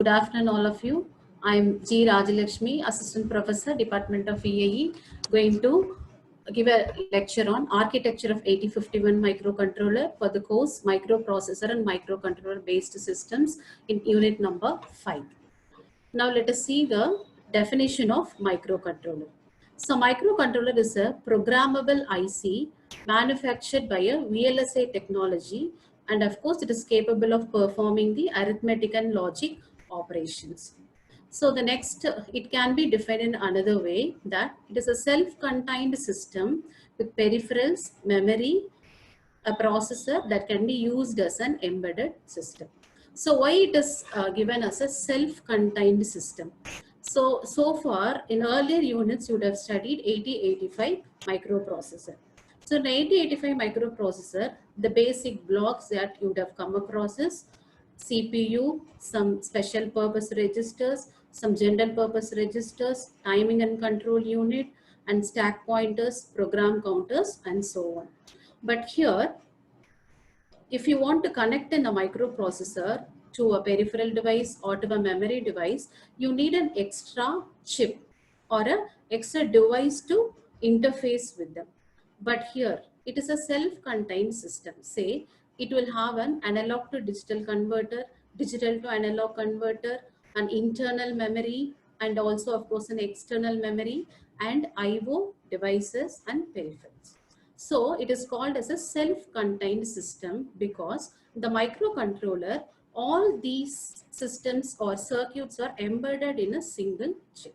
Good afternoon, all of you. I'm G. Rajalakshmi, Assistant Professor, Department of EAE, going to give a lecture on Architecture of 8051 Microcontroller for the course Microprocessor and Microcontroller Based Systems in Unit number 5. Now let us see the definition of microcontroller. So microcontroller is a programmable IC manufactured by a VLSI technology, and of course it is capable of performing the arithmetic and logic operations. So the next, it can be defined in another way, that it is a self-contained system with peripherals, memory, a processor that can be used as an embedded system. So why it is given as a self-contained system? So far in earlier units you would have studied 8085 microprocessor. So in 8085 microprocessor, the basic blocks that you would have come across is CPU, some special purpose registers, some general purpose registers, timing and control unit, and stack pointers, program counters, and so on. But here, if you want to connect in a microprocessor to a peripheral device or to a memory device, you need an extra chip or an extra device to interface with them. But here, it is a self-contained system. Say, it will have an analog to digital converter, digital to analog converter, an internal memory, and also, of course, an external memory, and I/O devices and peripherals. So it is called as a self-contained system because the microcontroller, all these systems or circuits are embedded in a single chip.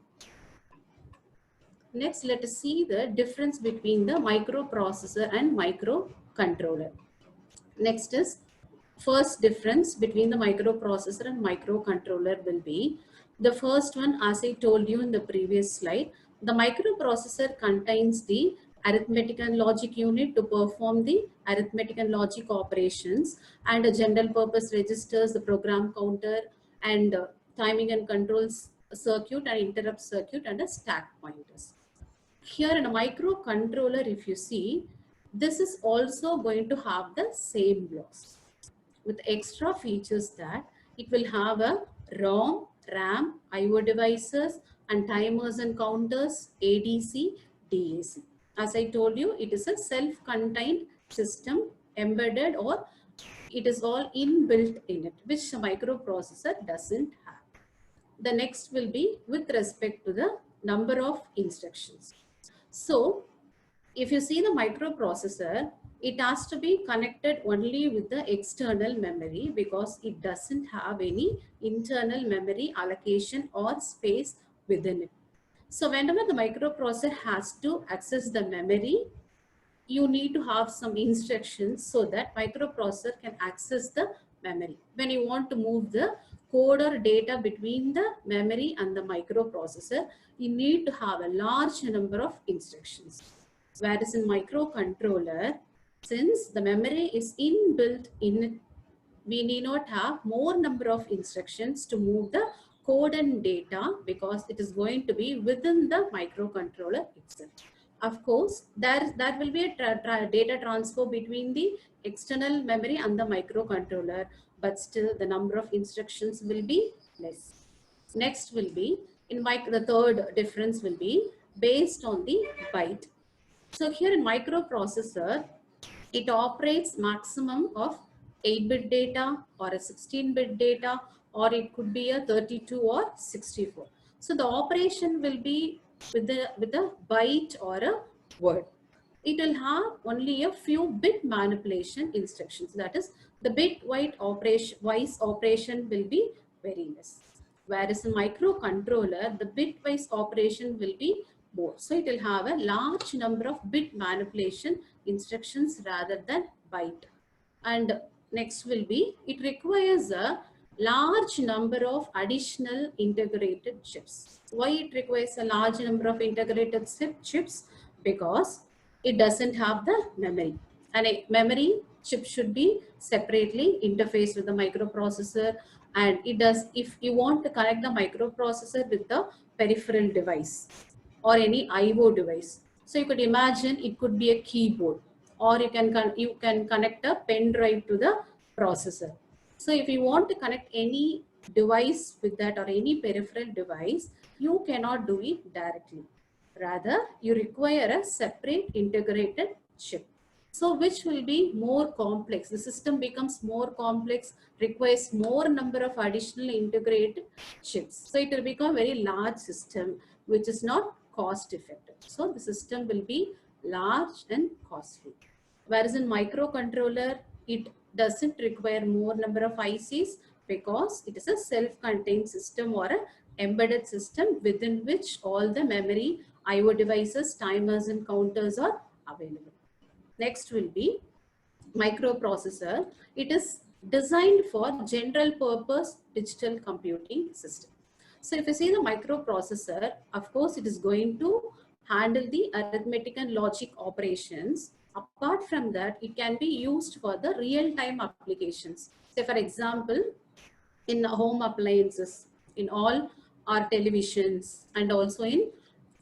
Next, let us see the difference between the microprocessor and microcontroller. Next is, first difference between the microprocessor and microcontroller will be, the first one, as I told you in the previous slide, the microprocessor contains the arithmetic and logic unit to perform the arithmetic and logic operations, and a general purpose registers, the program counter, and timing and controls circuit and interrupt circuit, and a stack pointers. Here in a microcontroller, if you see, this is also going to have the same blocks with extra features that it will have a ROM, RAM, IO devices, and timers and counters, ADC, DAC. As I told you, it is a self-contained system embedded, or it is all inbuilt in it, which a microprocessor doesn't have. The next will be with respect to the number of instructions. So if you see the microprocessor, it has to be connected only with the external memory because it doesn't have any internal memory allocation or space within it. So whenever the microprocessor has to access the memory, you need to have some instructions so that microprocessor can access the memory. When you want to move the code or data between the memory and the microprocessor, you need to have a large number of instructions. Whereas in microcontroller, since the memory is inbuilt in it, we need not have more number of instructions to move the code and data because it is going to be within the microcontroller itself. Of course, there will be a data transfer between the external memory and the microcontroller, but still the number of instructions will be less. Next will be, the third difference will be based on the byte. So here in microprocessor, it operates maximum of 8-bit data or a 16-bit data, or it could be a 32 or 64. So the operation will be with a byte or a word. It will have only a few bit manipulation instructions. That is, the bit-wise operation will be very less. Whereas in microcontroller, the bit-wise operation will be more. So it will have a large number of bit manipulation instructions rather than byte. And next will be, it requires a large number of additional integrated chips. Why it requires a large number of integrated chips? Because it doesn't have the memory, and a memory chip should be separately interfaced with the microprocessor. And it does, if you want to connect the microprocessor with the peripheral device or any IO device, so you could imagine it could be a keyboard, or you can connect a pen drive to the processor. So if you want to connect any device with that or any peripheral device, you cannot do it directly. Rather, you require a separate integrated chip. So which will be more complex. The system becomes more complex, requires more number of additional integrated chips. So it will become a very large system, which is not cost effective. So the system will be large and costly. Whereas in microcontroller, it doesn't require more number of ICs because it is a self-contained system or a embedded system within which all the memory, IO devices, timers and counters are available. Next will be microprocessor. It is designed for general purpose digital computing system. So if you see the microprocessor, of course, it is going to handle the arithmetic and logic operations. Apart from that, it can be used for the real-time applications. Say, for example, in home appliances, in all our televisions, and also in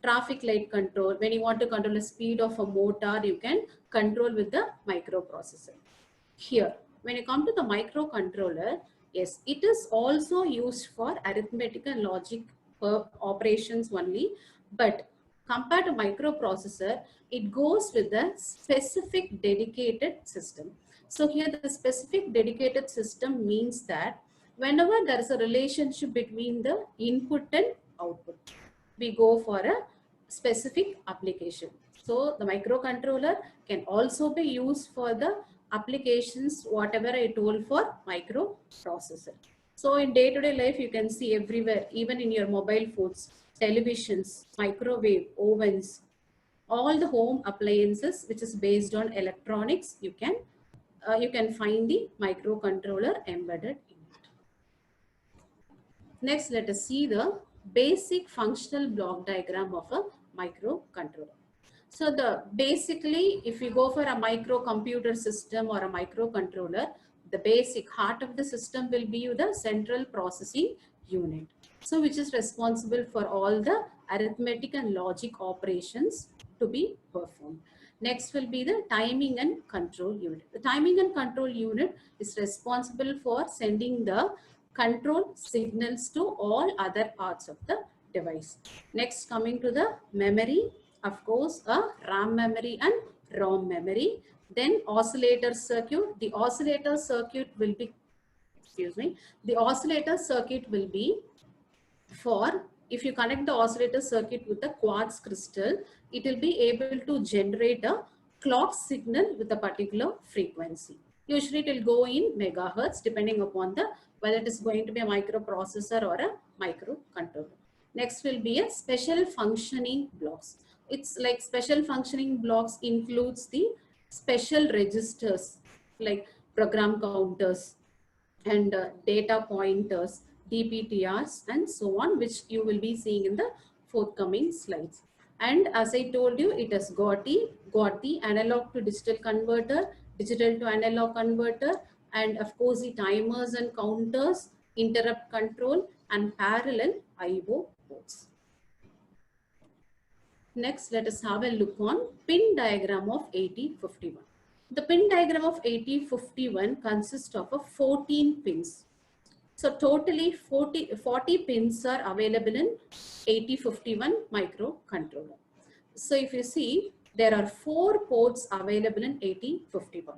traffic light control. When you want to control the speed of a motor, you can control with the microprocessor. Here, when you come to the microcontroller, yes, it is also used for arithmetic and logic operations only, but compared to microprocessor, it goes with a specific dedicated system. So here the specific dedicated system means that whenever there is a relationship between the input and output, we go for a specific application. So the microcontroller can also be used for the applications, whatever I told for microprocessor. So in day-to-day life, you can see everywhere, even in your mobile phones, televisions, microwave, ovens, all the home appliances, which is based on electronics, you can find the microcontroller embedded in it. Next, let us see the basic functional block diagram of a microcontroller. So basically, if you go for a microcomputer system or a microcontroller, the basic heart of the system will be the central processing unit. So which is responsible for all the arithmetic and logic operations to be performed. Next will be the timing and control unit. The timing and control unit is responsible for sending the control signals to all other parts of the device. Next, coming to the memory, of course, a RAM memory and ROM memory. Then oscillator circuit. The oscillator circuit will be, the oscillator circuit will be for, if you connect the oscillator circuit with a quartz crystal, it will be able to generate a clock signal with a particular frequency. Usually it will go in megahertz depending upon the whether it is going to be a microprocessor or a microcontroller. Next will be a special functioning blocks. It's like special functioning blocks includes the special registers like program counters and data pointers, DPTRs, and so on, which you will be seeing in the forthcoming slides. And as I told you, it has got the analog to digital converter, digital to analog converter, and of course the timers and counters, interrupt control, and parallel IO ports. Next, let us have a look on pin diagram of 8051. The pin diagram of 8051 consists of 14 pins. So totally 40 pins are available in 8051 microcontroller. So if you see, there are 4 ports available in 8051.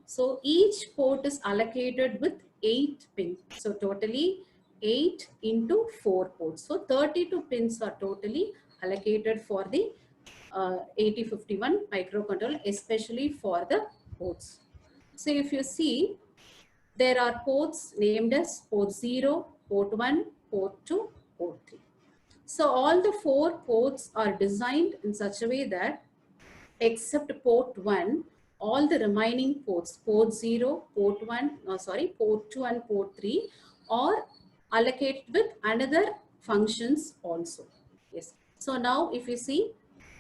So each port is allocated with 8 pins. So totally 8 into 4 ports. So 32 pins are totally allocated for the 8051 microcontroller, especially for the ports. So if you see, there are ports named as port 0, port 1, port 2, port 3. So all the 4 ports are designed in such a way that except port 1, all the remaining ports, port 0, port 1, port 2 and port 3 are allocated with another functions also. Yes. So now if you see,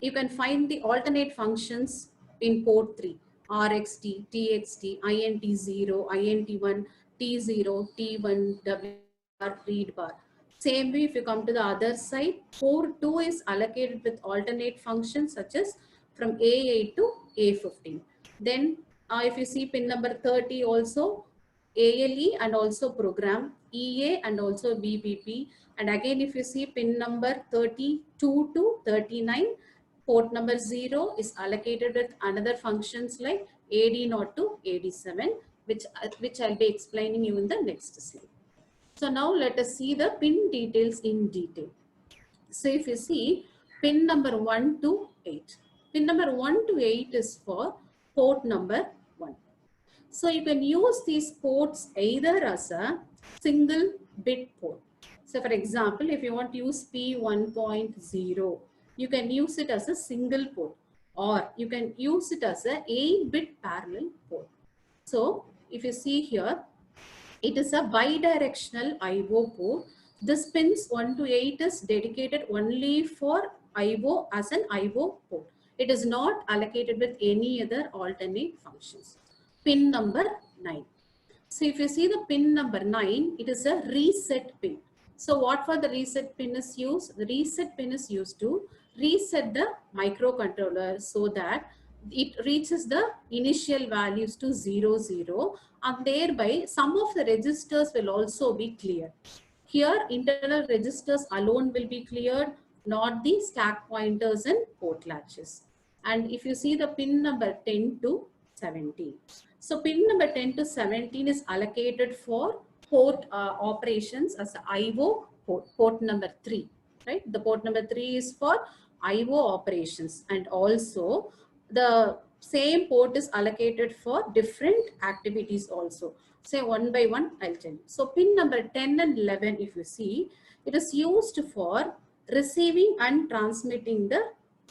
you can find the alternate functions in port 3. RXT, TXT, INT0, INT1, T0, T1, WR, read bar. Same way, if you come to the other side, port 2 is allocated with alternate functions such as from A8 to A15. Then if you see pin number 30 also, ALE and also program. EA and also BBP. And again, if you see pin number 32 to 39, port number 0 is allocated with another functions like AD0 to AD7, which I'll be explaining you in the next slide. So now let us see the pin details in detail. So if you see pin number 1 to 8, pin number 1 to 8 is for port number 1. So you can use these ports either as a single bit port. So for example, if you want to use P1.0, you can use it as a single port, or you can use it as a 8-bit parallel port. So if you see here, it is a bidirectional IO port. This pins 1 to 8 is dedicated only for IO as an IO port. It is not allocated with any other alternate functions. Pin number 9. So if you see the pin number 9, it is a reset pin. So what for the reset pin is used? The reset pin is used to reset the microcontroller so that it reaches the initial values to 0, 0, and thereby some of the registers will also be cleared. Here internal registers alone will be cleared, not the stack pointers and port latches. And if you see the pin number 10 to 17. So pin number 10 to 17 is allocated for port operations as IO port, port number 3, right? The port number 3 is for IO operations, and also the same port is allocated for different activities also. Say one by one, I'll tell you. So pin number 10 and 11, if you see, it is used for receiving and transmitting the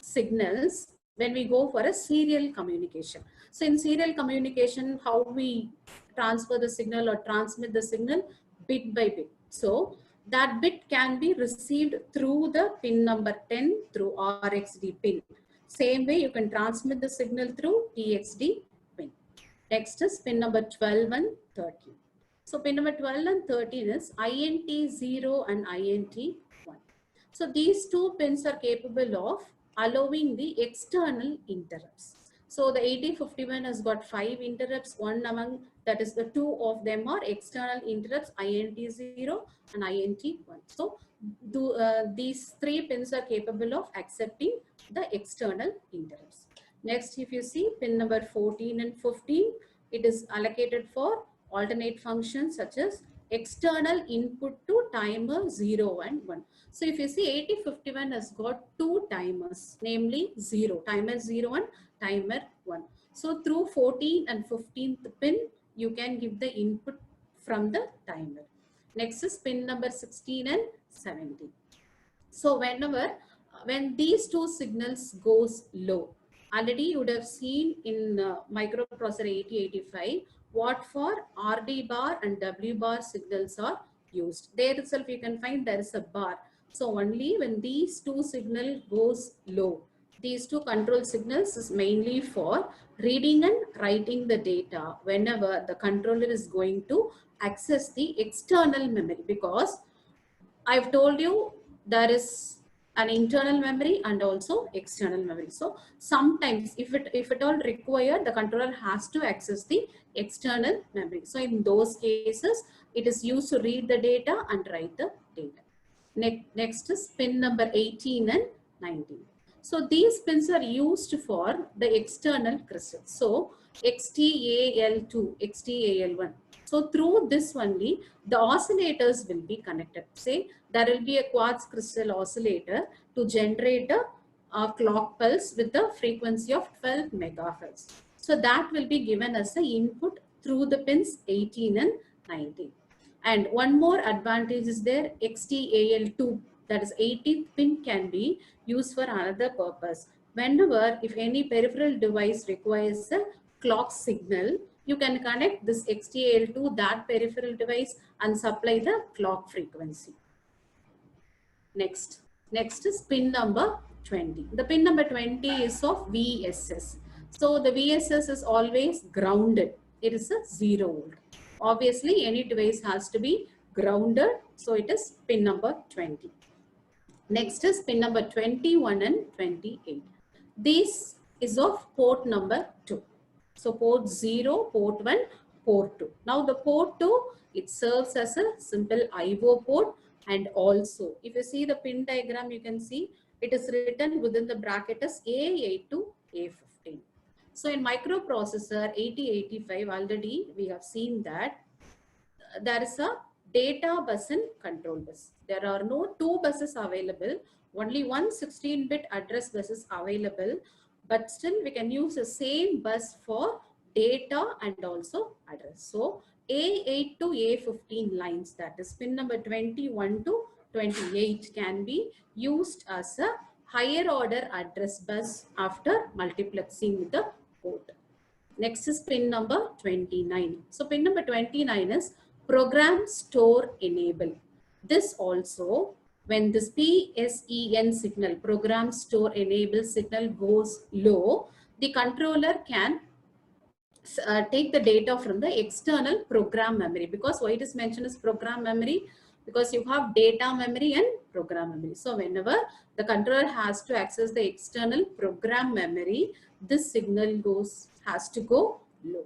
signals when we go for a serial communication. So in serial communication, how we transfer the signal or transmit the signal bit by bit. So that bit can be received through the pin number 10 through RxD pin. Same way you can transmit the signal through TXD pin. Next is pin number 12 and 13. So pin number 12 and 13 is INT0 and INT1. So these two pins are capable of allowing the external interrupts. So the 8051 has got 5 interrupts, one among that is the 2 of them are external interrupts, INT0 and INT1. So these 3 pins are capable of accepting the external interrupts. Next, if you see pin number 14 and 15, it is allocated for alternate functions such as external input to timer 0 and 1. So if you see 8051 has got 2 timers, namely 0, timer 0 and timer 1. So through 14 and 15th pin, you can give the input from the timer. Next is pin number 16 and 17. So when these two signals goes low, already you would have seen in microprocessor 8085 what for RD bar and W bar signals are used. There itself you can find there is a bar. So only when these two signal goes low, these two control signals is mainly for reading and writing the data whenever the controller is going to access the external memory, because I've told you there is an internal memory and also external memory. So sometimes if it all required, the controller has to access the external memory. So in those cases, it is used to read the data and write the data. Next is pin number 18 and 19. So these pins are used for the external crystals. So XTAL2, XTAL1. So through this only, the oscillators will be connected. Say there will be a quartz crystal oscillator to generate a clock pulse with a frequency of 12 megahertz. So that will be given as the input through the pins 18 and 19. And one more advantage is there, XTAL2, that is 18th pin can be used for another purpose. Whenever if any peripheral device requires a clock signal, you can connect this XTAL to that peripheral device and supply the clock frequency. Next is pin number 20. The pin number 20 is of VSS. So the VSS is always grounded. It is a 0 volt. Obviously, any device has to be grounded. So it is pin number 20. Next is pin number 21 and 28. This is of port number 2. So port 0, port 1, port 2. Now the port 2, it serves as a simple IO port, and also if you see the pin diagram, you can see it is written within the bracket as A8 to A15. So in microprocessor 8085 already we have seen that there is a data bus and control bus. There are no two buses available. Only one 16-bit address bus is available, but still we can use the same bus for data and also address. So A8 to A15 lines, that is pin number 21 to 28, can be used as a higher order address bus after multiplexing with the port. Next is pin number 29. So pin number 29 is program store enable. This also, when this PSEN signal, program store enable signal, goes low, the controller can take the data from the external program memory. Because why it is mentioned as program memory? Because you have data memory and program memory. So whenever the controller has to access the external program memory, this signal has to go low.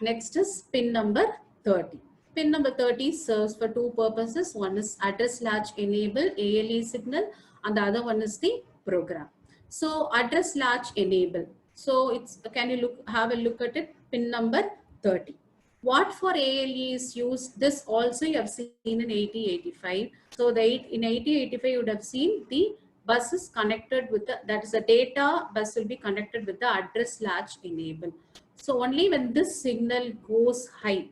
Next is pin number 30. Pin number 30 serves for two purposes. One is address latch enable ALE signal, and the other one is the program. So address latch enable. So it's, can you have a look at it? Pin number 30. What for ALE is used? This also you have seen in 8085. So in 8085 you would have seen the bus is connected with the, that is the data bus will be connected with the address latch enable. So only when this signal goes high,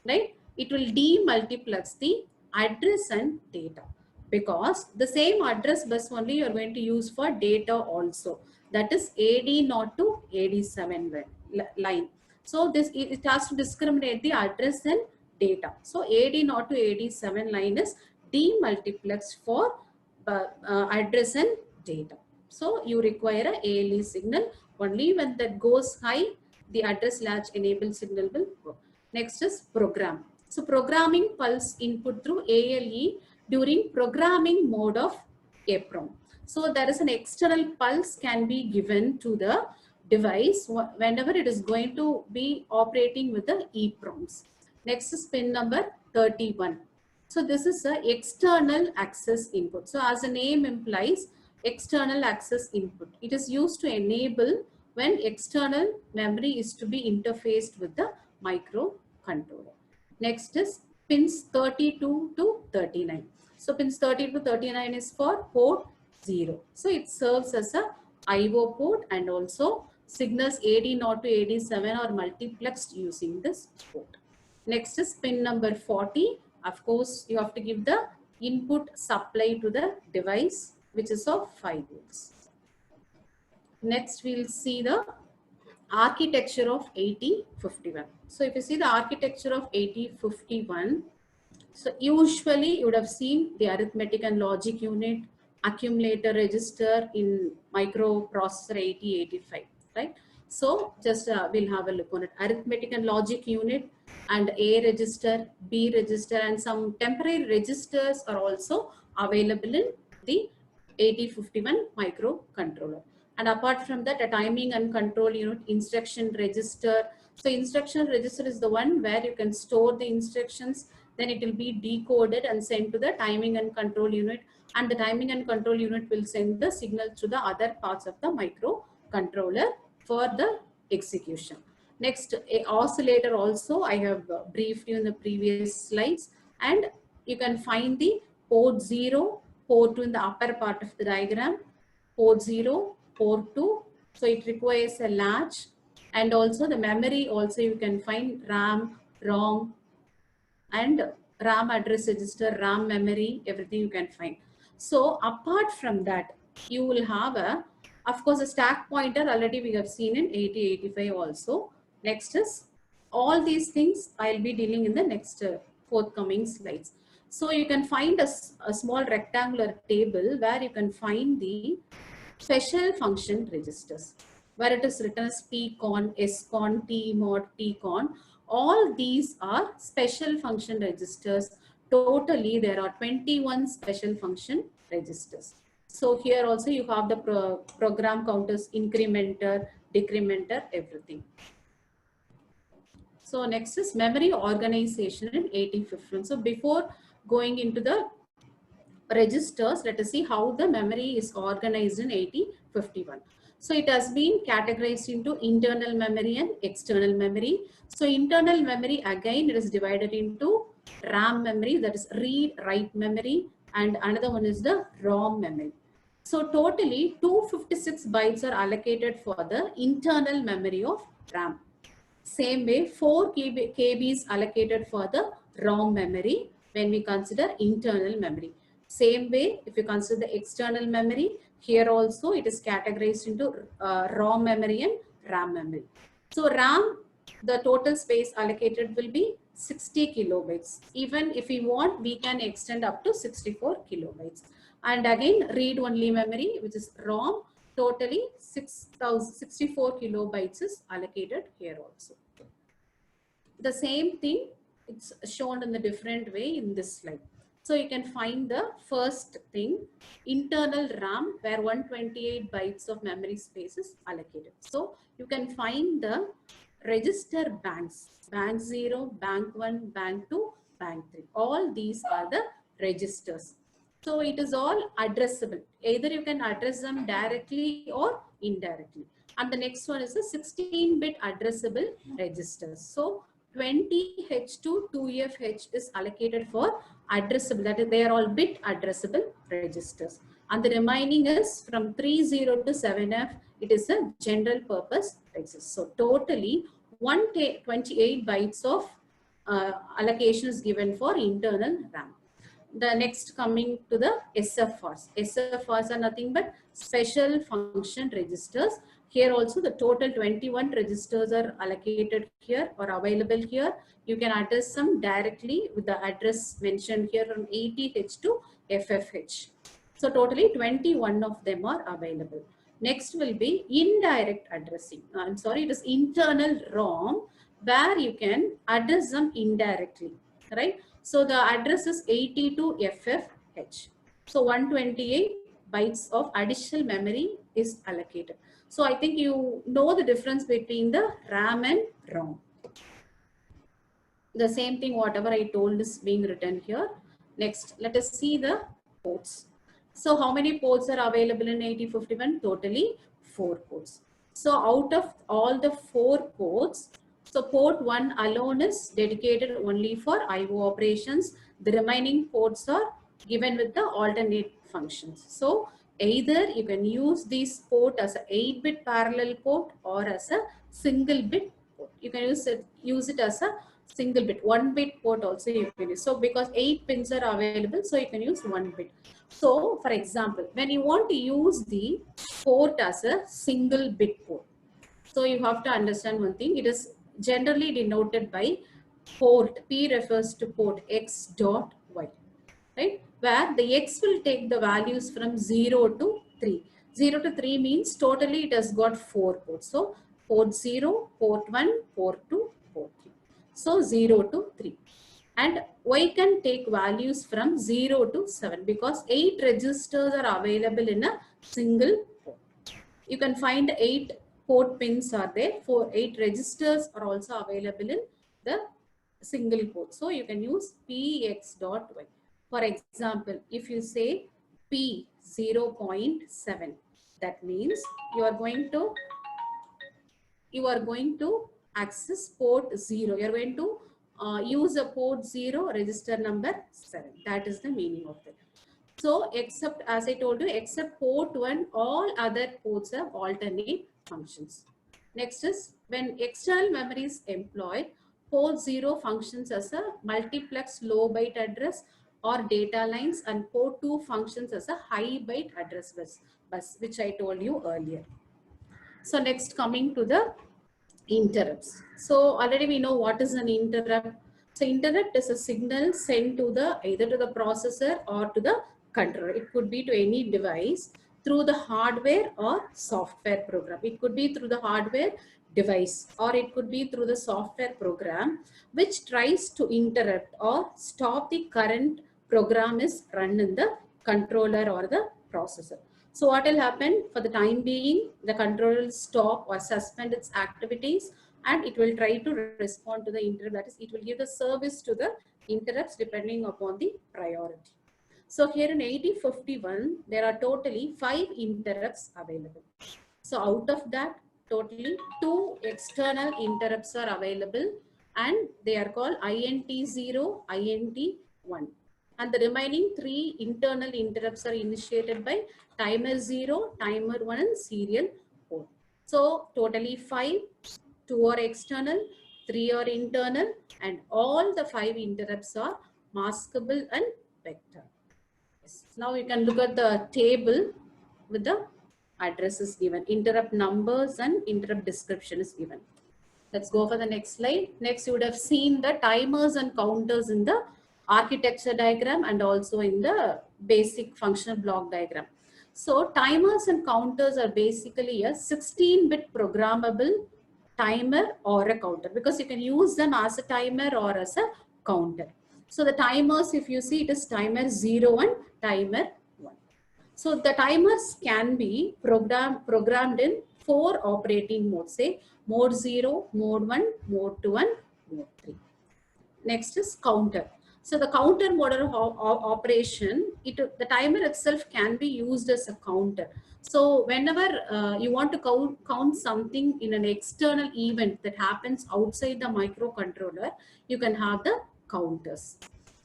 right, it will demultiplex the address and data, because the same address bus only you are going to use for data also. That is AD0 to AD7 line. So this, it has to discriminate the address and data. So AD0 to AD7 line is demultiplexed for address and data. So you require a ALE signal. Only when that goes high, the address latch enable signal will go. Next is program. So programming pulse input through ALE during programming mode of EEPROM. So there is an external pulse can be given to the device whenever it is going to be operating with the EEPROMs. Next is pin number 31. So this is a external access input. So as the name implies, external access input. It is used to enable when external memory is to be interfaced with the microcontroller. Next is pins 32 to 39. So pins 30 to 39 is for port 0. So it serves as a IO port, and also signals AD0 to AD7 are multiplexed using this port. Next is pin number 40. Of course, you have to give the input supply to the device, which is of 5 volts. Next, we'll see the architecture of 8051. So if you see the architecture of 8051, so usually you would have seen the arithmetic and logic unit, accumulator register in microprocessor 8085, right? So just we'll have a look on it. Arithmetic and logic unit and A register, B register, and some temporary registers are also available in the 8051 microcontroller. And apart from that, a timing and control unit, instruction register. So instruction register is the one where you can store the instructions, then it will be decoded and sent to the timing and control unit, and the timing and control unit will send the signal to the other parts of the microcontroller for the execution. Next, a oscillator also I have briefed you in the previous slides, and you can find the port 0, port 2 in the upper part of the diagram, port 0, port 2. So it requires a latch, and also the memory also you can find RAM, ROM, and RAM address register, RAM memory, everything you can find. So apart from that, you will have a, of course, a stack pointer already we have seen in 8085 also. Next is all these things I'll be dealing in the next forthcoming slides. So you can find a small rectangular table where you can find the special function registers, where it is written as PCON, SCON, TMOD, TCON. All these are special function registers. Totally, there are 21 special function registers. So here also you have the program counters, incrementer, decrementer, everything. So next is memory organization in 8051. So before going into the registers, let us see how the memory is organized in 8051. So it has been categorized into internal memory and external memory. So internal memory, again, it is divided into RAM memory, that is read write memory, and another one is the ROM memory. So totally 256 bytes are allocated for the internal memory of RAM. Same way, 4 KB is allocated for the ROM memory when we consider internal memory. Same way, if you consider the external memory, here also it is categorized into ROM memory and RAM memory. So RAM, the total space allocated will be 60 kilobytes. Even if we want, we can extend up to 64 kilobytes. And again, read-only memory, which is ROM, totally 6064 kilobytes is allocated here also. The same thing, it's shown in the different way in this slide. So you can find the first thing, internal RAM, where 128 bytes of memory space is allocated. So you can find the register banks, bank 0, bank 1, bank 2, bank 3. All these are the registers. So it is all addressable. Either you can address them directly or indirectly. And the next one is the 16-bit addressable registers. So 20H to 2FH is allocated for addressable. That is, they are all bit addressable registers. And the remaining is from 30 to 7F. It is a general purpose register. So totally 128 bytes of allocation is given for internal RAM. The next coming to the SFRs. SFRs are nothing but special function registers. Here also the total 21 registers are allocated here or available here. You can address them directly with the address mentioned here from 80H to FFH. So totally 21 of them are available. Next will be indirect addressing. I'm sorry, it is internal ROM where you can address them indirectly, right? So the address is 80 to FFH. So 128 bytes of additional memory is allocated. So I think you know the difference between the RAM and ROM. The same thing, whatever I told is being written here. Next, let us see the ports. So how many ports are available in 8051? Totally 4 ports. So out of all the 4 ports, so port 1 alone is dedicated only for IO operations. The remaining ports are given with the alternate functions. So either you can use this port as a 8-bit parallel port or as a single bit port. You can use it as a single bit, 1-bit port also you can use. So because 8 pins are available, so you can use 1 bit. So for example, when you want to use the port as a single bit port, so you have to understand one thing, it is generally denoted by port. P refers to port X dot Y, right? Where the X will take the values from 0 to 3. 0 to 3 means totally it has got 4 ports. So port 0, port 1, port 2, port 3. So 0 to 3. And Y can take values from 0 to 7 because 8 registers are available in a single port. You can find 8 port pins are there. 8 registers are also available in the single port. So you can use PX dot Y. For example, if you say P 0.7, that means you are going to access port 0. You are going to use a port 0 register number 7. That is the meaning of it. So except, as I told you, except port 1, all other ports have alternate functions. Next is when external memory is employed, port 0 functions as a multiplex low byte address or data lines, and port 2 functions as a high byte address bus, which I told you earlier. So next, coming to the interrupts. So already we know what is an interrupt. So interrupt is a signal sent to the either to the processor or to the controller. It could be to any device through the hardware or software program. It could be through the hardware device or it could be through the software program which tries to interrupt or stop the current program is run in the controller or the processor. So what will happen for the time being, the controller will stop or suspend its activities and it will try to respond to the interrupt. That is, it will give the service to the interrupts depending upon the priority. So here in 8051, there are totally 5 interrupts available. So out of that, totally 2 external interrupts are available, and they are called INT0, INT1. And the remaining 3 internal interrupts are initiated by timer 0, timer 1, and serial port. So totally 5, 2 are external, 3 are internal, and all the 5 interrupts are maskable and vector. Yes. Now you can look at the table with the addresses given, interrupt numbers and interrupt description is given. Let's go for the next slide. Next, you would have seen the timers and counters in the architecture diagram and also in the basic functional block diagram. So timers and counters are basically a 16-bit programmable timer or a counter, because you can use them as a timer or as a counter. So the timers, if you see, it is timer 0 and timer 1. So the timers can be programmed in 4 operating modes, say mode 0, mode 1, mode 2, and mode 3. Next is counter. So the counter mode of operation, the timer itself can be used as a counter. So whenever you want to count something in an external event that happens outside the microcontroller, you can have the counters.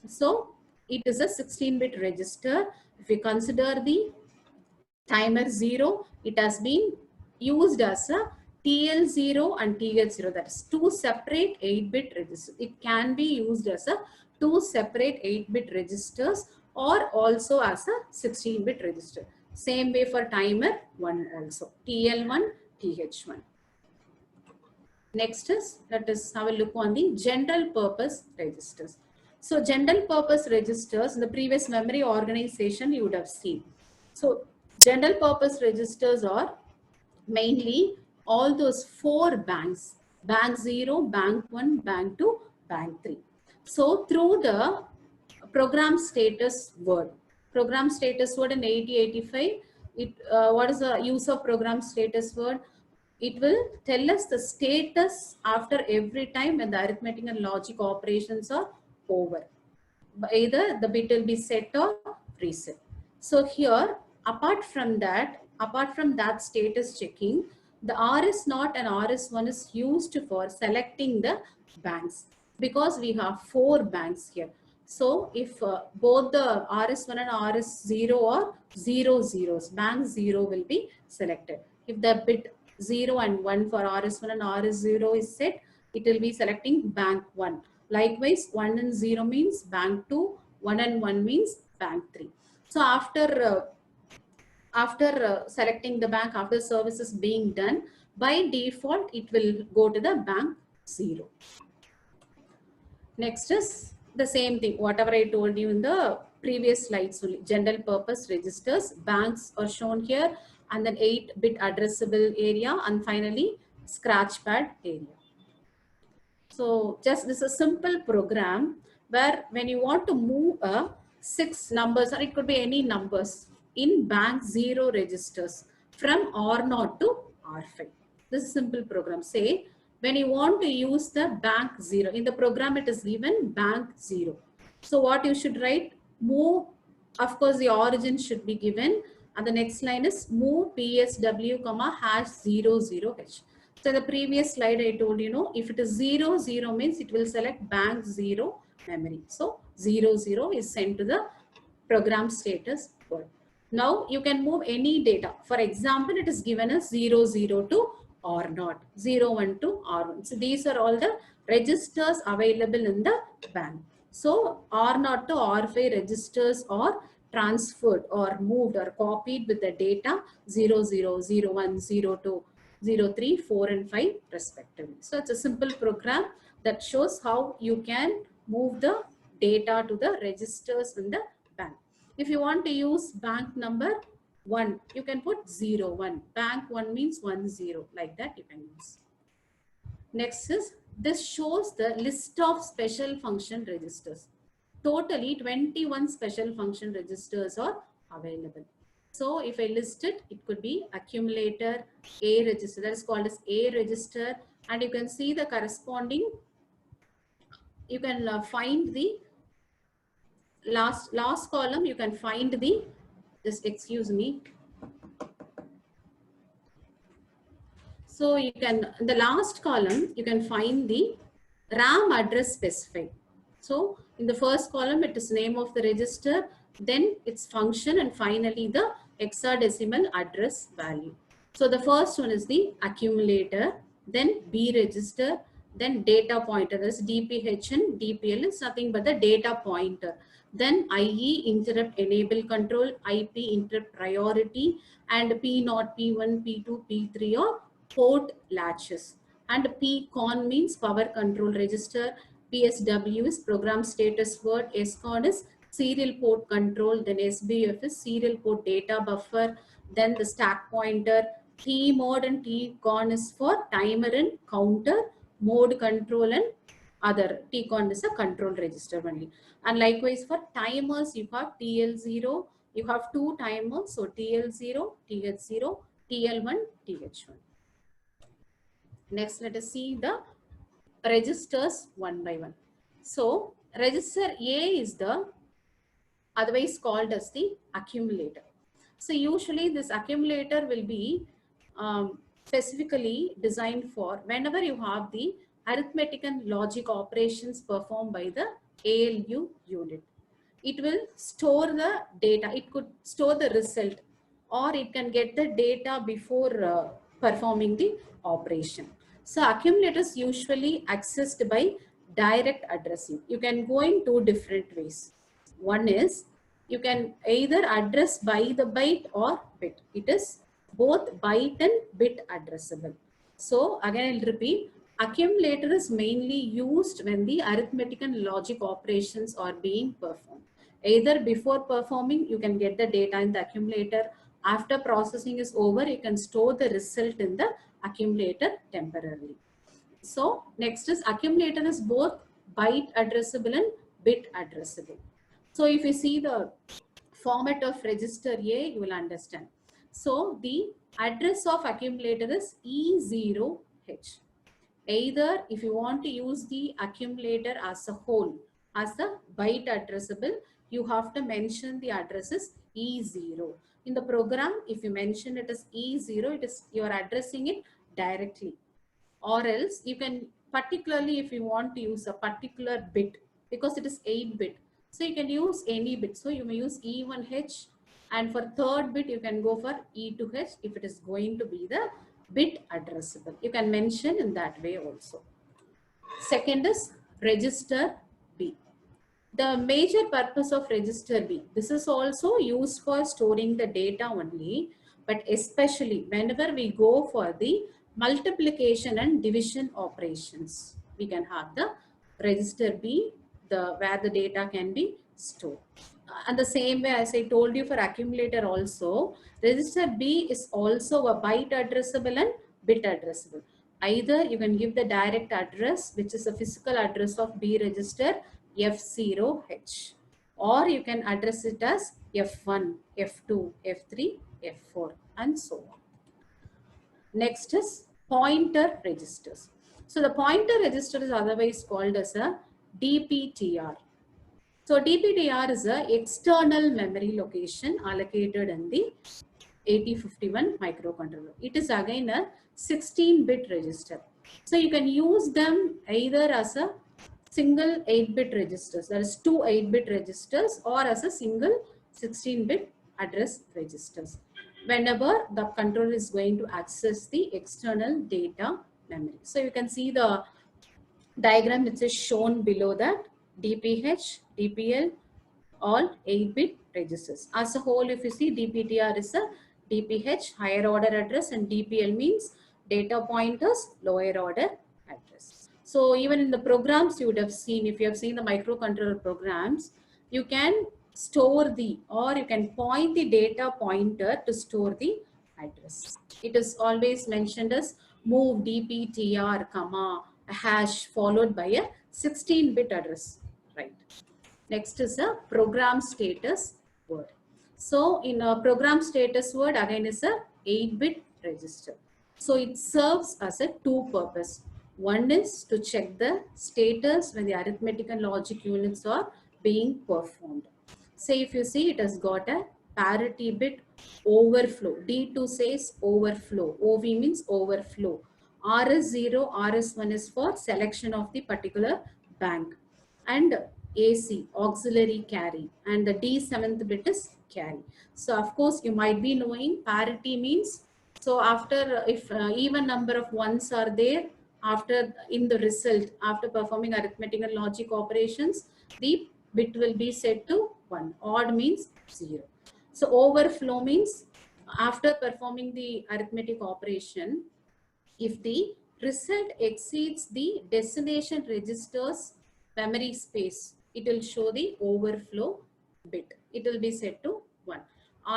So it is a 16-bit register. If we consider the timer 0, it has been used as a TL0 and TH0, that is 2 separate 8-bit registers. It can be used as a 2 separate 8-bit registers or also as a 16-bit register. Same way for timer 1 also, TL1, TH1. Next is, let us have a look on the general purpose registers. So general purpose registers in the previous memory organization you would have seen. So general purpose registers are mainly all those 4 banks, bank 0, bank 1, bank 2, bank 3. So through the program status word in 8085, what is the use of program status word? It will tell us the status after every time when the arithmetic and logic operations are over. Either the bit will be set or reset. So here, apart from that status checking, the RS0 and RS1 is used for selecting the banks, because we have 4 banks here. So if both the RS1 and RS0 are 0 zeros, bank 0 will be selected. If the bit 0 and 1 for RS1 and RS0 is set, it will be selecting bank 1. Likewise, 1 and 0 means bank 2, 1 and 1 means bank 3. So after selecting the bank, after services being done, by default, it will go to the bank 0. Next is the same thing, whatever I told you in the previous slides, general purpose registers, banks are shown here, and then 8-bit addressable area, and finally scratchpad area. So just this is a simple program where when you want to move 6 numbers, or it could be any numbers, in bank 0 registers from R0 to R5. This is a simple program. Say when you want to use the bank 0, in the program it is given bank 0. So what you should write, move, of course the origin should be given, and the next line is move PSW comma #00H. So in the previous slide I told you, if it is 0, 0 means it will select bank 0 memory. So 0, 0 is sent to the program status word. Now you can move any data. For example, it is given as 0, 0 to R0, 0, 1 to R1. So these are all the registers available in the bank. So R0 to R5 registers are transferred or moved or copied with the data 0, 0, 0, 1, 0, 2, 0, 3, 4, and 5 respectively. So it's a simple program that shows how you can move the data to the registers in the bank. If you want to use bank number 1, you can put 0, 1. Bank 1 means 1, 0. Like that you can use. Next is, this shows the list of special function registers. Totally 21 special function registers are available. So if I list it, it could be accumulator A register, that is called as A register, and you can see the corresponding, you can find the last column, you can find the, just excuse me. So you can, in the last column, you can find the RAM address specified. So in the first column, it is name of the register, then its function, and finally the hexadecimal address value. So the first one is the accumulator, then B register, then data pointer. That is DPH and DPL is nothing but the data pointer. Then IE interrupt enable control, IP interrupt priority, and P0, P1, P2, P3 or port latches. And PCON means power control register. PSW is program status word. SCON is serial port control. Then SBF is serial port data buffer. Then the stack pointer. TMOD and TCON is for timer and counter mode control, and other. TCON is a control register only. And likewise for timers, you have TL0. You have two timers. So TL0, TH0, TL1, TH1. Next, let us see the registers one by one. So register A is the otherwise called as the accumulator. So usually this accumulator will be specifically designed for whenever you have the arithmetic and logic operations performed by the ALU unit. It will store the data. It could store the result, or it can get the data before performing the operation. So accumulators usually accessed by direct addressing. You can go in two different ways. One is you can either address by the byte or bit. It is both byte and bit addressable. So again, I'll repeat. Accumulator is mainly used when the arithmetic and logic operations are being performed. Either before performing, you can get the data in the accumulator. After processing is over, you can store the result in the accumulator temporarily. So next is accumulator is both byte addressable and bit addressable. So if you see the format of register A, you will understand. So the address of accumulator is E0H. Either if you want to use the accumulator as a whole, as a byte addressable, you have to mention the address is E0. In the program, if you mention it as E0, it is you are addressing it directly. Or else you can, particularly if you want to use a particular bit, because it is 8-bit, so you can use any bit. So you may use E1H, and for third bit you can go for E2H if it is going to be the bit addressable. You can mention in that way also. Second is register B. The major purpose of register B, this is also used for storing the data only, but especially whenever we go for the multiplication and division operations, we can have the register B, where the data can be stored. And the same way as I told you for accumulator also, register B is also a byte addressable and bit addressable. Either you can give the direct address, which is a physical address of B register, F0H, or you can address it as F1, F2, F3, F4, and so on. Next is pointer registers. So the pointer register is otherwise called as a DPTR. So DPTR is an external memory location allocated in the 8051 microcontroller. It is again a 16-bit register. So you can use them either as a single 8-bit registers, that is two 8-bit registers, or as a single 16-bit address registers, whenever the controller is going to access the external data memory. So you can see the diagram which is shown below that. DPH, DPL, all 8-bit registers. As a whole, if you see, DPTR is a DPH higher order address, and DPL means data pointers lower order address. So even in the programs you would have seen, if you have seen the microcontroller programs, you can store the, or you can point the data pointer to store the address. It is always mentioned as move DPTR comma a hash followed by a 16-bit address, right? Next is a program status word. So in a program status word again is a 8-bit register. So it serves as a two purpose. One is to check the status when the arithmetic and logic units are being performed. Say if you see it has got a parity bit overflow. D2 says overflow. OV means overflow. RS0, RS1 is for selection of the particular bank. And AC, auxiliary carry. And the D7th bit is carry. So of course you might be knowing parity means, so after if even number of ones are there, after in the result, after performing arithmetic and logic operations, the bit will be set to 1. Odd means 0. So overflow means after performing the arithmetic operation, if the result exceeds the destination register's memory space, it will show the overflow bit. It will be set to 1.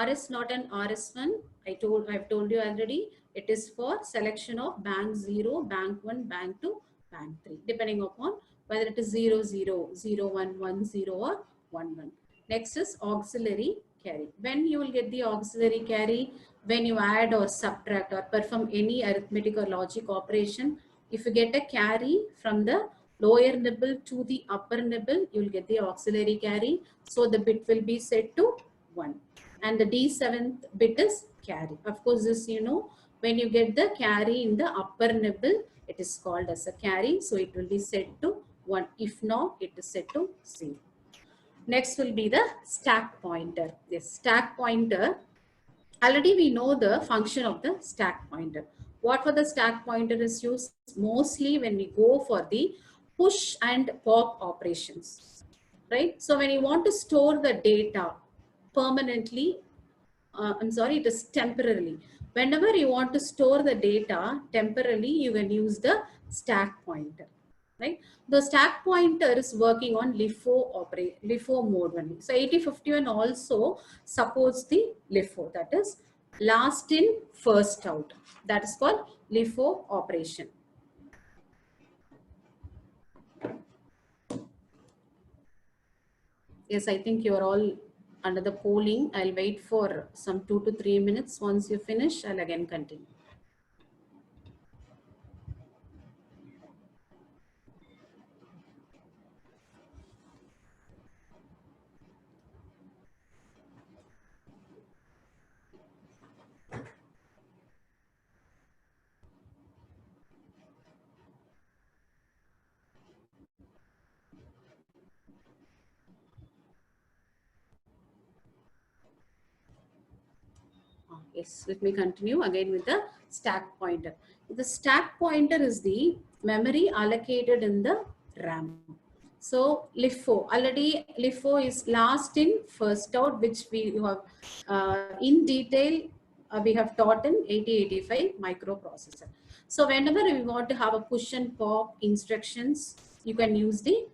RS not an RS1. I've told you already. It is for selection of bank 0, bank 1, bank 2, bank 3, depending upon whether it is 0, 0, 0, 1, 1, 0 or 1, 1. Next is auxiliary carry. When you will get the auxiliary carry? When you add or subtract or perform any arithmetic or logic operation, if you get a carry from the lower nibble to the upper nibble, you will get the auxiliary carry. So the bit will be set to 1. And the D7th bit is carry. Of course, this you know, when you get the carry in the upper nibble, it is called as a carry. So it will be set to 1. If not, it is set to 0. Next will be the stack pointer. This stack pointer, already we know the function of the stack pointer. What for the stack pointer is used mostly when we go for the push and pop operations, right? So when you want to store the data permanently, I'm sorry, it is temporarily. Whenever you want to store the data temporarily, you can use the stack pointer, right? The stack pointer is working on LIFO mode only. So 8051 also supports the LIFO, that is last in first out. That is called LIFO operation. Yes, I think you are all under the polling. I'll wait for some 2 to 3 minutes. Once you finish, I'll again continue. Yes, let me continue again with the stack pointer. The stack pointer is the memory allocated in the RAM. So LIFO, already LIFO is last in first out, which we have in detail we have taught in 8085 microprocessor. So whenever we want to have a push and pop instructions, you can use the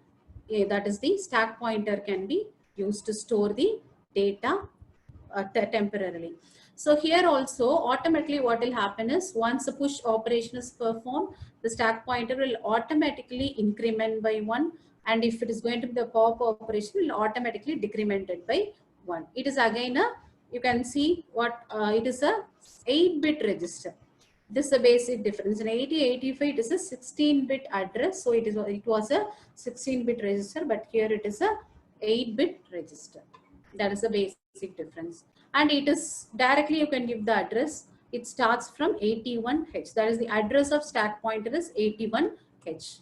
that is the stack pointer can be used to store the data temporarily. So here also automatically what will happen is once the push operation is performed, the stack pointer will automatically increment by 1, and if it is going to be the pop operation, will automatically decrement it by 1. It is again a, you can see what it is a 8-bit register. This is the basic difference. In 8085 it is a 16-bit address, so it was a 16-bit register, but here it is a 8-bit register. That is the basic difference. And it is directly you can give the address. It starts from 81H. That is the address of stack pointer is 81H.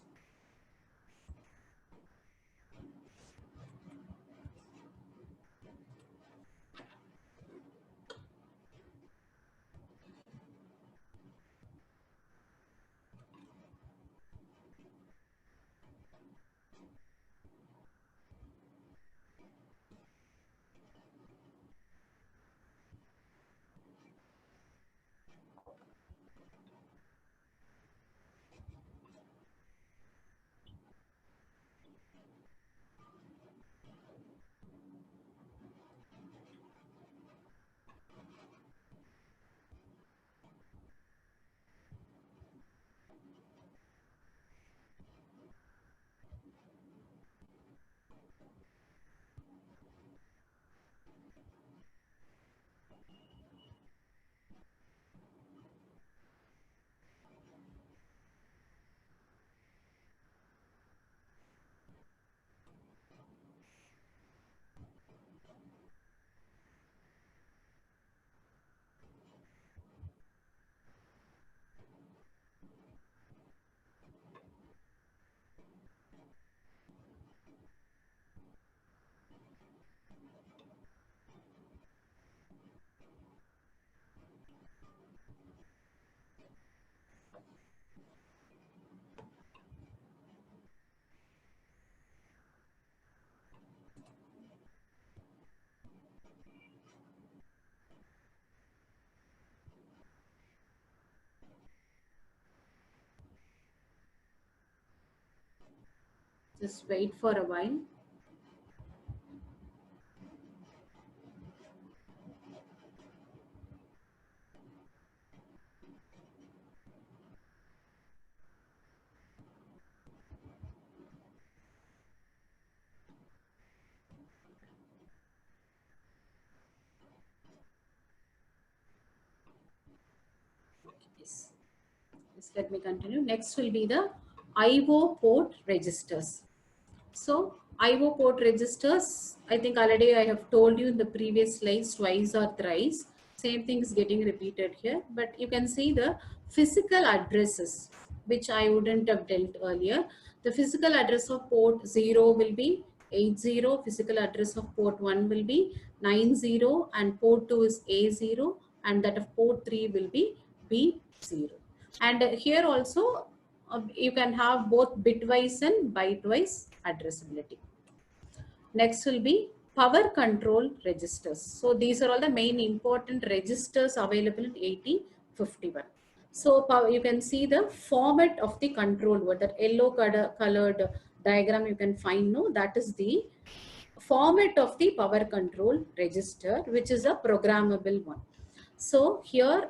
Just wait for a while. Yes. Yes, let me continue. Next will be the IO port registers. So IO port registers, I think already I have told you in the previous slides twice or thrice. Same thing is getting repeated here, but you can see the physical addresses, which I wouldn't have dealt earlier. The physical address of port 0 will be 80, physical address of port 1 will be 90, and port 2 is A0, and that of port 3 will be B0. And here also you can have both bitwise and bytewise addressability. Next will be power control registers. So these are all the main important registers available in 8051. So you can see the format of the control word, that yellow colored diagram you can find, no, that is the format of the power control register, which is a programmable one. So here,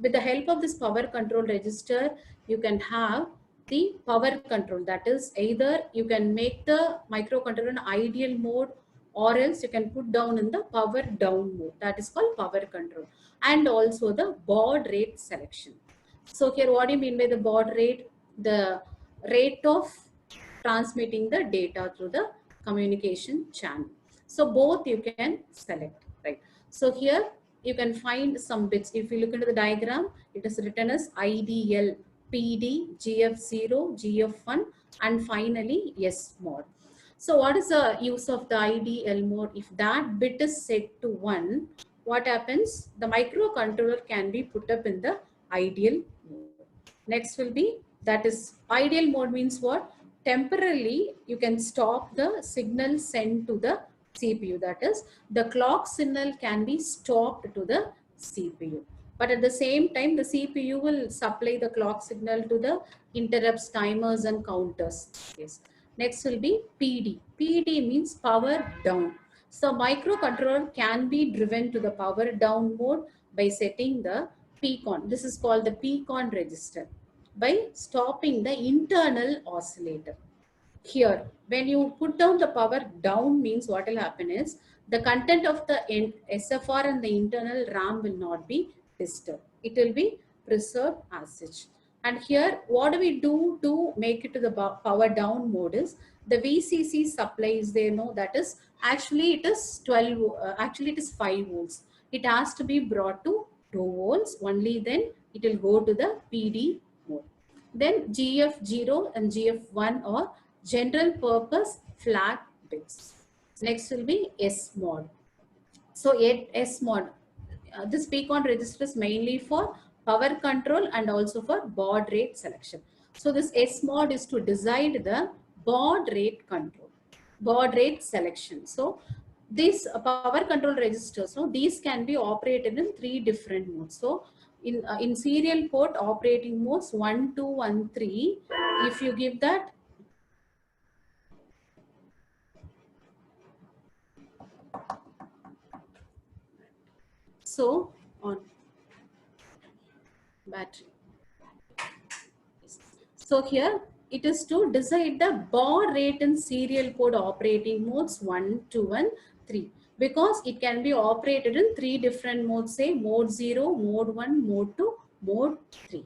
with the help of this power control register, you can have the power control. That is, either you can make the microcontroller in ideal mode, or else you can put down in the power down mode. That is called power control. And also the baud rate selection. So here, what do you mean by the baud rate? The rate of transmitting the data through the communication channel. So both you can select, right? So here you can find some bits. If you look into the diagram, it is written as IDL, PD, GF0, GF1, and finally S mod. So what is the use of the IDL mode? If that bit is set to 1, what happens? The microcontroller can be put up in the ideal mode. Next will be, that is, ideal mode means what? Temporarily you can stop the signal sent to the CPU. That is, the clock signal can be stopped to the CPU. But at the same time, the CPU will supply the clock signal to the interrupts, timers, and counters. Yes. Next will be PD. PD means power down. So microcontroller can be driven to the power down mode by setting the PCON. This is called the PCON register, by stopping the internal oscillator. Here, when you put down the power down, means what will happen is the content of the SFR and the internal RAM will not be disturbed. It will be preserved as such. And here, what do we do to make it to the power down mode is the VCC supply is there. No, that is actually it is 12. Actually, it is 5 volts. It has to be brought to 2 volts. Only then it will go to the PD mode. Then GF0 and GF1 are general purpose flag bits. Next will be S mod. So S mod, this PCON register is mainly for power control and also for baud rate selection. So this S mod is to decide the baud rate control, baud rate selection. So these power control registers, so these can be operated in 3 different modes. So in serial port operating modes 1, 2, 1, 3, if you give that, so on battery. So here it is to decide the baud rate in serial port operating modes 1, 2, and 3, because it can be operated in 3 different modes, say mode 0, mode 1, mode 2, mode 3.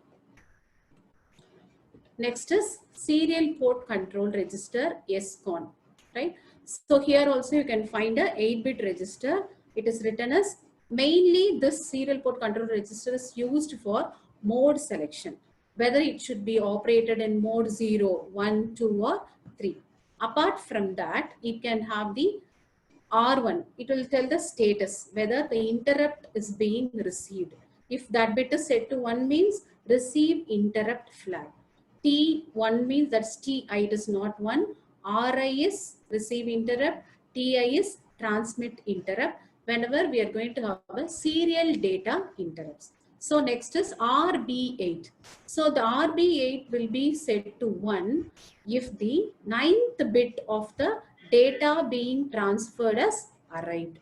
Next is serial port control register, SCON, right? So here also you can find a 8-bit register. It is written as, mainly this serial port control register is used for mode selection, whether it should be operated in mode 0, 1, 2, or 3. Apart from that, it can have the R1. It will tell the status, whether the interrupt is being received. If that bit is set to 1 means receive interrupt flag. T1 means that's TI, it is not 1. RI is receive interrupt. TI is transmit interrupt. Whenever we are going to have a serial data interrupts. So next is RB8. So the RB8 will be set to 1 if the 9th bit of the data being transferred has arrived.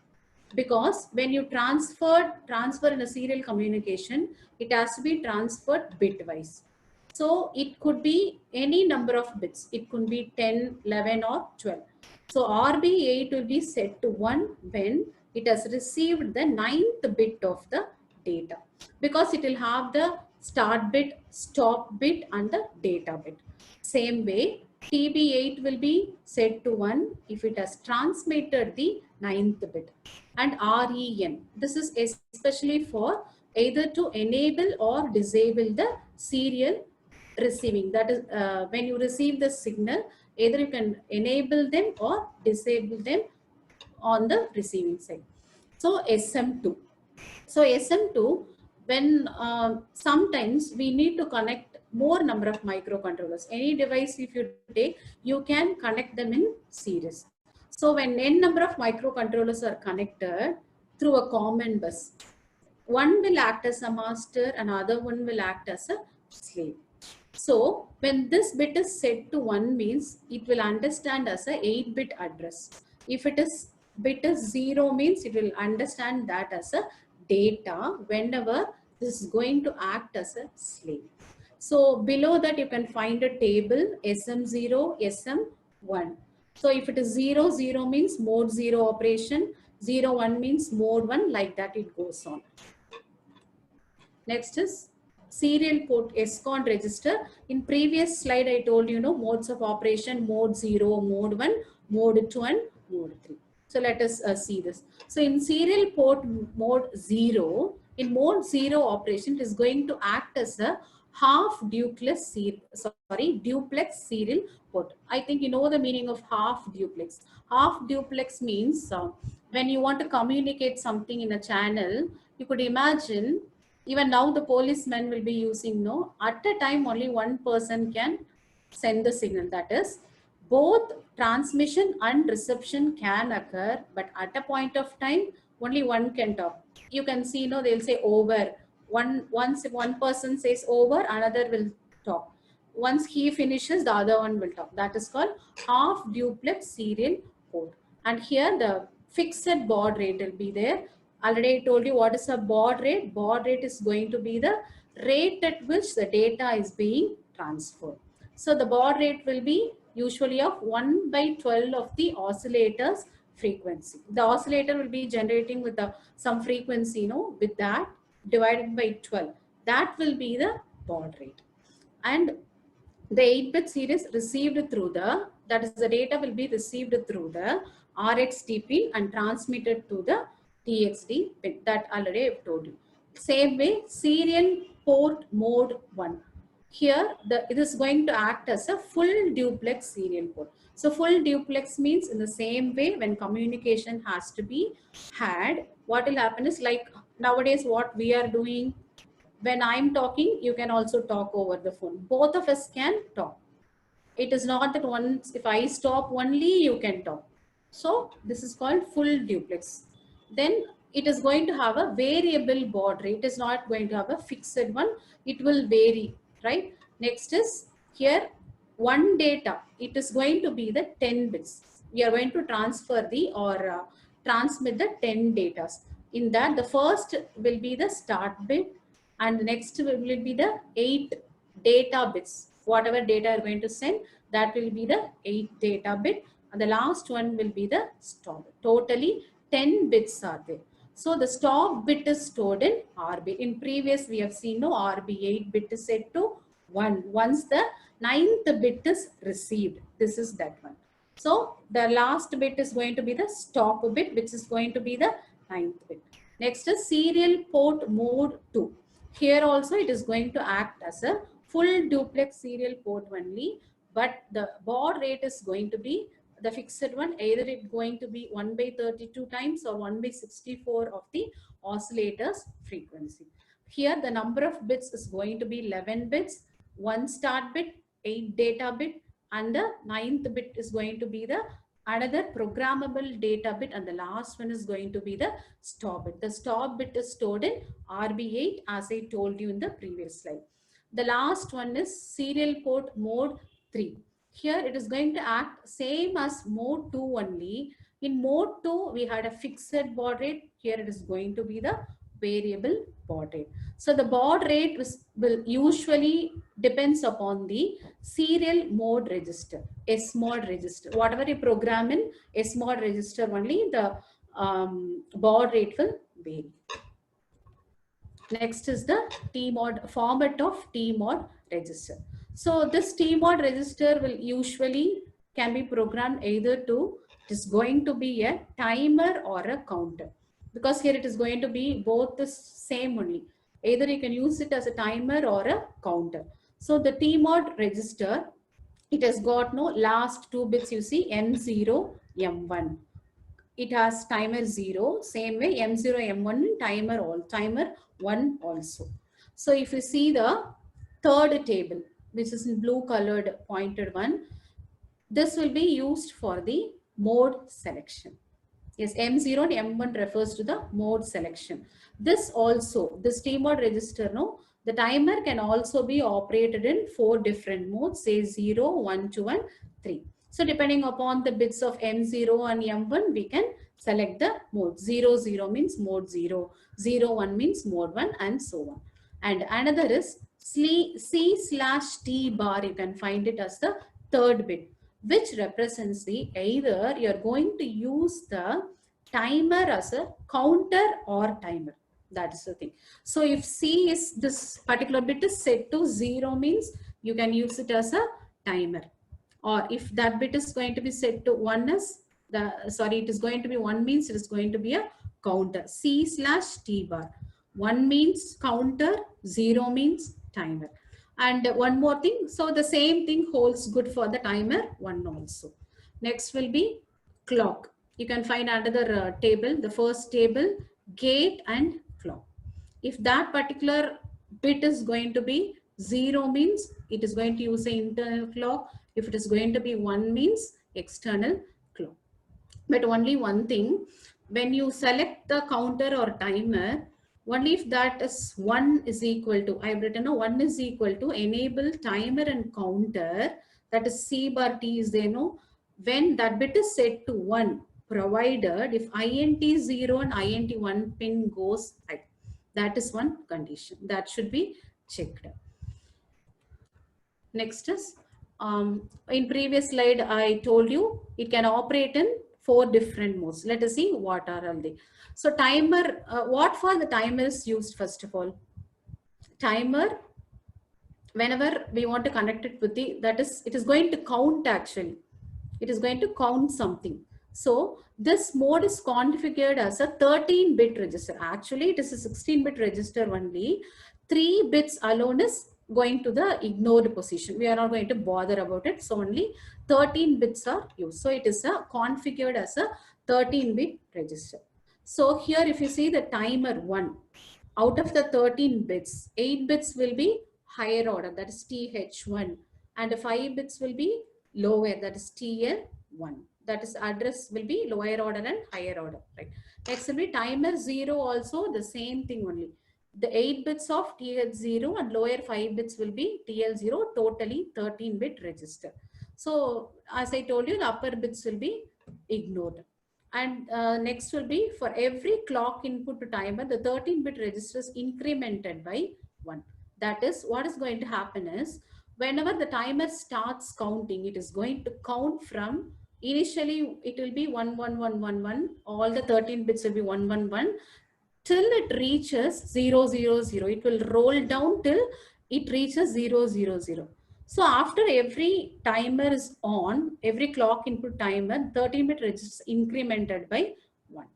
Because when you transfer in a serial communication, it has to be transferred bitwise. So it could be any number of bits. It could be 10, 11 or 12. So RB8 will be set to 1 when it has received the 9th bit of the data, because it will have the start bit, stop bit and the data bit. Same way, TB8 will be set to 1 if it has transmitted the 9th bit. And REN, this is especially for either to enable or disable the serial receiving. That is, when you receive the signal, either you can enable them or disable them on the receiving side. So SM2. So SM2, when sometimes we need to connect more number of microcontrollers. Any device if you take, you can connect them in series. So when n number of microcontrollers are connected through a common bus, one will act as a master and other one will act as a slave. So when this bit is set to 1 means it will understand as a 8-bit address. If it is bit is 0 means it will understand that as a data whenever this is going to act as a slave. So below that you can find a table SM0, SM1. So if it is 0, 0 means mode 0 operation, 0, 1 means mode 1, like that it goes on. Next is serial port SCON register. In previous slide, I told you know modes of operation: mode 0, mode 1, mode 2 and mode 3. So let us see this. So in serial port mode 0, in mode 0 operation, it is going to act as a duplex serial port. I think you know the meaning of half duplex. Half duplex means when you want to communicate something in a channel, you could imagine even now the policemen will be using at a time only one person can send the signal. That is, both transmission and reception can occur, but at a point of time only one can talk. You can see they'll say over. Once one person says over, another will talk. Once he finishes, the other one will talk. That is called half duplex serial port. And here the fixed baud rate will be there. Already I told you what is a baud rate. Baud rate is going to be the rate at which the data is being transferred. So the baud rate will be usually of 1 by 12 of the oscillator's frequency. The oscillator will be generating with some frequency, with that divided by 12. That will be the baud rate. And the 8-bit series received through that is the data will be received through the RxTP and transmitted to the TXD bit. That already I've told you. Same way, serial port mode 1. Here it is going to act as a full duplex serial port. So full duplex means in the same way when communication has to be had, what will happen is like nowadays what we are doing, when I'm talking, you can also talk over the phone. Both of us can talk. It is not that once if I stop only you can talk. So this is called full duplex. Then it is going to have a variable baud rate. It is not going to have a fixed one. It will vary, right? Next is here one data. It is going to be the 10 bits. We are going to transfer or transmit the 10 data. In that, the first will be the start bit, and the next will be the 8 data bits. Whatever data are going to send, that will be the 8 data bit, and the last one will be the stop. Totally 10 bits are there. So the stop bit is stored in RB. In previous we have seen RB8 bit is set to 1 once the 9th bit is received. This is that one. So the last bit is going to be the stop bit, which is going to be the 9th bit. Next is serial port mode 2. Here also it is going to act as a full duplex serial port only, but the baud rate is going to be the fixed one. Either it's going to be 1 by 32 times or 1 by 64 of the oscillator's frequency. Here the number of bits is going to be 11 bits, 1 start bit, 8 data bit, and the 9th bit is going to be the another programmable data bit, and the last one is going to be the stop bit. The stop bit is stored in RB8 as I told you in the previous slide. The last one is serial port mode 3. Here it is going to act same as mode 2 only. In mode 2 we had a fixed baud rate. Here it is going to be the variable baud rate. So the baud rate will usually depends upon the serial mode register, SMOD register. Whatever you program in SMOD register only, the baud rate will vary. Next is the TMOD format of TMOD register. So this TMOD register will usually can be programmed either to, it is going to be a timer or a counter, because here it is going to be both the same only. Either you can use it as a timer or a counter. So the TMOD register, it has got no last two bits, you see M0, M1. It has timer 0, same way M0, M1 timer 1 also. So if you see the third table, which is in blue colored pointed one, this will be used for the mode selection. Yes, M0 and M1 refers to the mode selection. This also, this TMOD register, no, the timer can also be operated in 4 different modes, say 0, 1, 2, and 3. So depending upon the bits of M0 and M1, we can select the mode. 0, 0 means mode 0, 0, 1 means mode 1, and so on. And another is C/T bar, you can find it as the third bit, which represents the either you're going to use the timer as a counter or timer. That is the thing. So if C is this particular bit is set to 0 means you can use it as a timer. Or if that bit is going to be set to 1 is it is going to be 1 means it is going to be a counter. C/T bar. 1 means counter, 0 means timer. And one more thing, so the same thing holds good for the timer 1 also. Next will be clock. You can find another table, the first table, gate and clock. If that particular bit is going to be 0 means it is going to use the internal clock. If it is going to be 1 means external clock. But only one thing, when you select the counter or timer, only if that is 1 is equal to, I've written a 1 is equal to enable timer and counter, that is C bar T is there, no? When that bit is set to 1, provided if INT 0 and INT 1 pin goes high. That is one condition that should be checked. Next is, in previous slide, I told you it can operate in 4 different modes. Let us see what are all they. So timer, what for the timer is used first of all? Timer, whenever we want to connect it with the, that is, it is going to count actually. It is going to count something. So this mode is configured as a 13-bit register. Actually, it is a 16-bit register only. 3 bits alone is going to the ignored position. We are not going to bother about it. So only 13 bits are used. So it is configured as a 13-bit register. So here if you see the timer 1, out of the 13 bits, 8 bits will be higher order, that is TH1, and 5 bits will be lower, that is TL1. That is address will be lower order and higher order, right? Next will be timer 0 also the same thing only. The 8 bits of TH0 and lower 5 bits will be TL0, totally 13-bit register. So as I told you, the upper bits will be ignored. And next will be for every clock input to timer, the 13-bit register is incremented by 1. That is, what is going to happen is, whenever the timer starts counting, it is going to count from, initially it will be 1, 1, 1, 1, 1. All the 13 bits will be 1, 1, 1 till it reaches 0, 0, 0. It will roll down till it reaches 0, 0, 0. So after every timer is on, every clock input timer, 13-bit register incremented by 1.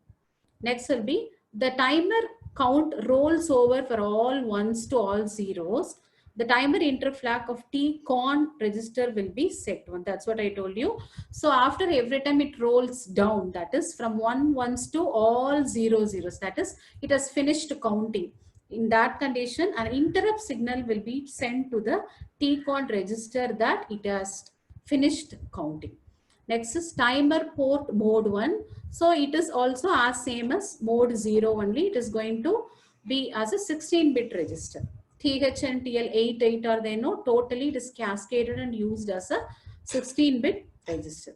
Next will be the timer count rolls over for all ones to all zeros. The timer interflag of TCON register will be set 1. That's what I told you. So after every time it rolls down, that is from 1 ones to all 0 zeros, that is it has finished counting. In that condition, an interrupt signal will be sent to the TCON register that it has finished counting. Next is timer port mode 1. So it is also as same as mode 0 only. It is going to be as a 16-bit register. TH and TL 8 are there, no, totally it is cascaded and used as a 16-bit register.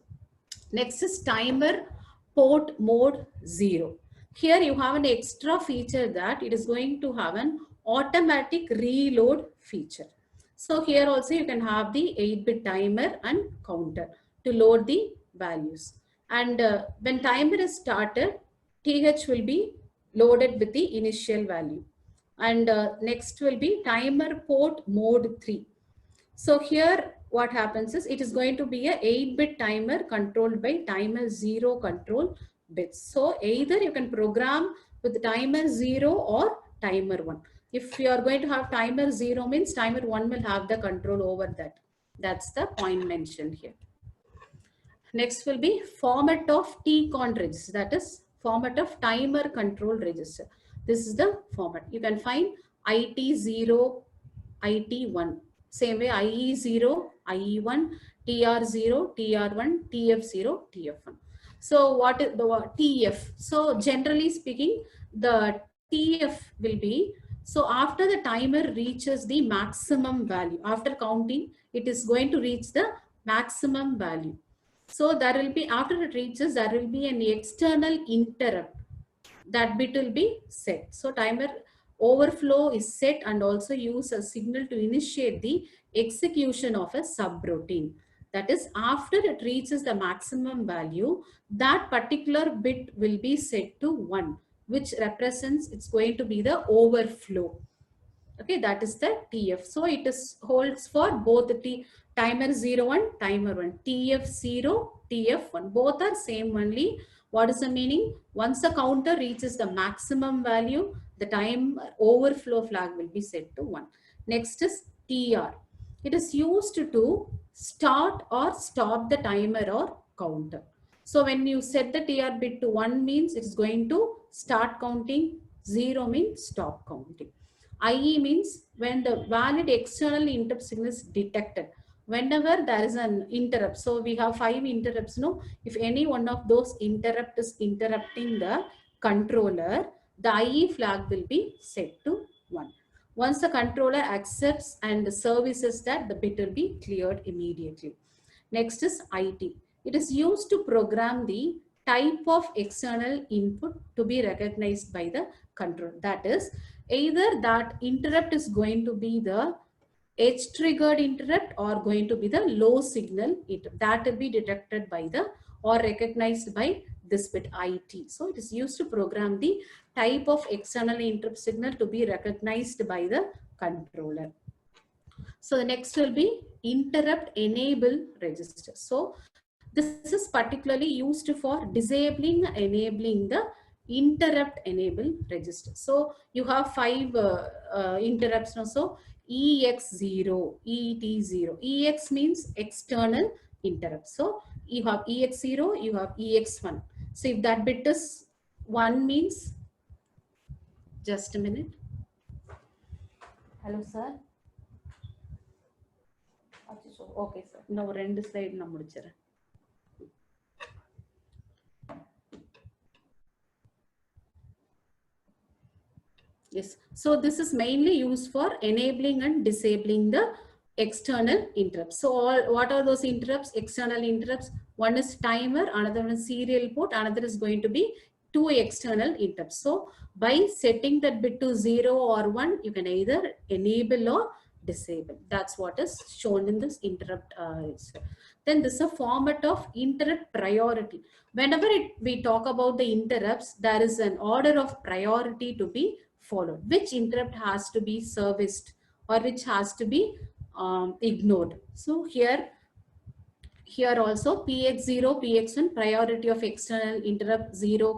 Next is timer port mode 0. Here you have an extra feature that it is going to have an automatic reload feature. So here also you can have the 8-bit timer and counter to load the values. And when timer is started, TH will be loaded with the initial value. And next will be timer port mode 3. So here what happens is it is going to be a 8-bit timer controlled by timer 0 control bits. So either you can program with timer 0 or timer 1. If you are going to have timer 0 means timer 1 will have the control over that. That's the point mentioned here. Next will be format of TCON register, that is format of timer control register. This is the format. You can find IT0, IT1. Same way IE0, IE1, TR0, TR1, TF0, TF1. So what is the TF? So generally speaking, the TF will be, so after the timer reaches the maximum value, after counting, it is going to reach the maximum value. So there will be, after it reaches, there will be an external interrupt. That bit will be set. So timer overflow is set and also use a signal to initiate the execution of a subroutine. That is, after it reaches the maximum value, that particular bit will be set to 1, which represents it's going to be the overflow. Okay, that is the TF. So it is holds for both the timer 0 and timer 1. TF0, TF1. Both are same only. What is the meaning? Once the counter reaches the maximum value, the time overflow flag will be set to 1. Next is TR. It is used to start or stop the timer or counter. So when you set the TR bit to 1 means it is going to start counting, 0 means stop counting. IE means when the valid external interrupt signal is detected. Whenever there is an interrupt, so we have 5 interrupts, no? If any one of those interrupt is interrupting the controller, the IE flag will be set to 1. Once the controller accepts and services that, the bit will be cleared immediately. Next is IT. It is used to program the type of external input to be recognized by the controller. That is, either that interrupt is going to be the edge triggered interrupt or going to be the low signal interrupt. That will be detected by the or recognized by this bit IT. So it is used to program the type of external interrupt signal to be recognized by the controller. So the next will be interrupt enable register. So this is particularly used for disabling, enabling the interrupt enable register. So you have 5 interrupts now. So EX0, ET0. EX means external interrupt. So you have EX0, you have EX1. So if that bit is 1 means, just a minute. Hello, sir. Okay, sir. No, 2 slide na mudichira. Yes, so this is mainly used for enabling and disabling the external interrupts. So what are those interrupts? External interrupts. One is timer, another one is serial port, another is going to be 2 external interrupts. So by setting that bit to 0 or 1, you can either enable or disable. That's what is shown in this interrupt. Then this is a format of interrupt priority. Whenever we talk about the interrupts, there is an order of priority to be followed. Which interrupt has to be serviced or which has to be ignored. So here also PX0, PX1, priority of external interrupt 0,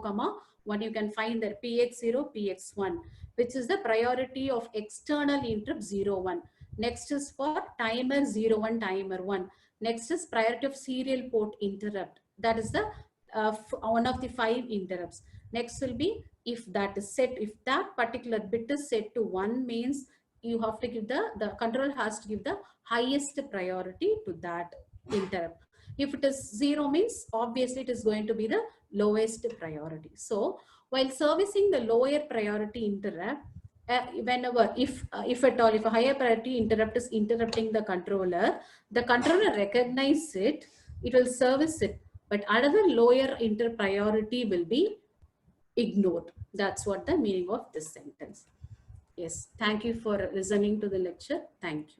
1, you can find that PX0, PX1, which is the priority of external interrupt 0, 1. Next is for timer 0, 1, timer 1. Next is priority of serial port interrupt. That is the one of the 5 interrupts. Next will be if that is set, if that particular bit is set to 1 means you have to give the controller has to give the highest priority to that interrupt. If it is 0 means obviously it is going to be the lowest priority. So while servicing the lower priority interrupt, whenever, if at all, if a higher priority interrupt is interrupting the controller recognizes it, it will service it. But another lower inter priority will be ignored. That's what the meaning of this sentence. Yes. Thank you for listening to the lecture. Thank you.